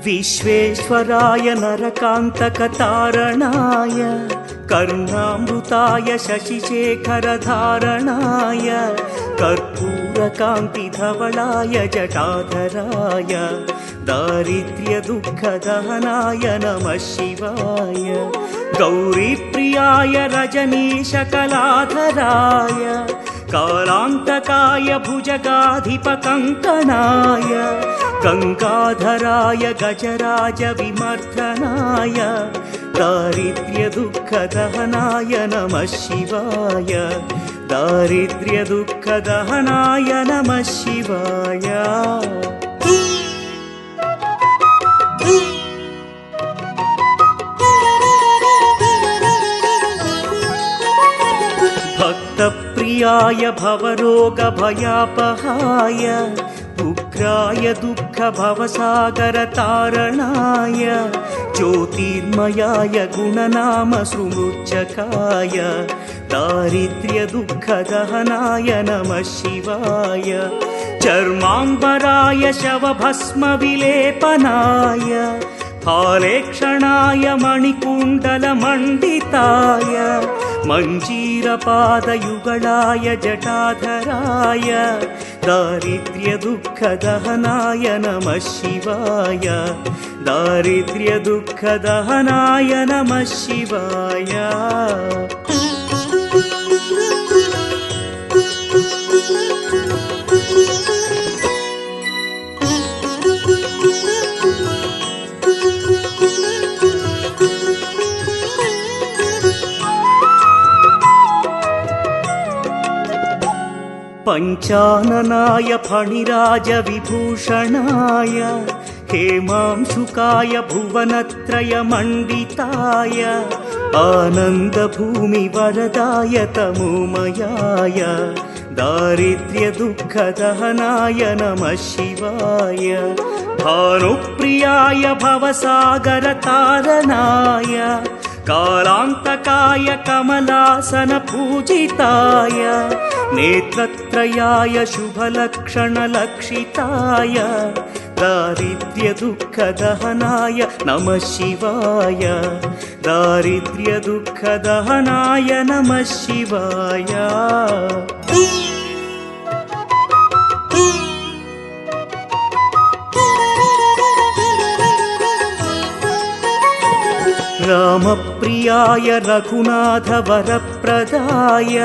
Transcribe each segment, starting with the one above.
विश्वेश्वराय नरकान्तकतारणाय कर्णामृताय शशिशेखरधारणाय कर्पूरकान्तिधवलाय जटाधराय दारिद्र्यदुःखदहनाय नमः शिवाय गौरीप्रियाय रजनीशकलाधराय कालान्तकाय भुजगाधिपकङ्कणाय गङ्गाधराय गजराज विमर्दनाय दारिद्र्यदुःखदहनाय नमः शिवाय दारिद्र्यदुःखदहनाय नमः शिवाय भक्तप्रियाय भवरोगभयापहाय उग्राय दुःखभवसागरतारणाय ज्योतिर्मयाय गुणनामसुमृच्छकाय दारिद्र्यदुःखदहनाय नमः शिवाय चर्माम्बराय शवभस्मविलेपनाय फालेक्षणाय मणिकुण्डलमण्डिताय मञ्जीरपादयुगलाय जटाधराय दारिद्र्यदुःखदहनाय नमः शिवाय दारिद्र्यदुःखदहनाय नमः शिवाय पञ्चाननाय फणिराजविभूषणाय हेमांशुकाय भुवनत्रयमण्डिताय आनन्दभूमिवरदाय तमोमयाय दारिद्र्यदुःखदहनाय नमः शिवाय भानुप्रियाय भवसागरतारणाय कालान्तकाय कमलासनपूजिताय नेत्रत्रयाय शुभलक्षणलक्षिताय दारिद्र्यदुःखदहनाय नमः शिवाय दारिद्र्यदुःखदहनाय नमः शिवाय रामप्रियाय रघुनाथवरप्रदाय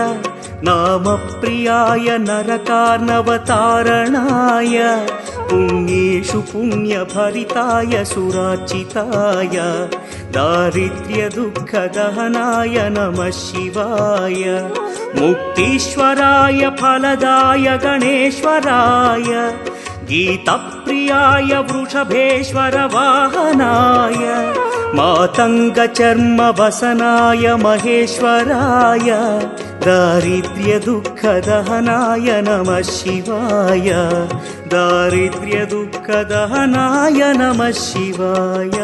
नामप्रियाय नरकार्णवतारणाय पुण्येषु पुण्यभरिताय सुरार्चिताय दारिद्र्यदुःखदहनाय नमः शिवाय मुक्तीश्वराय फलदाय गणेश्वराय गीतप्रियाय वृषभेश्वर वाहनाय मातङ्गचर्मवसनाय महेश्वराय दारिद्र्यदुःखदहनाय नमः शिवाय दारिद्र्यदुःखदहनाय नमः शिवाय।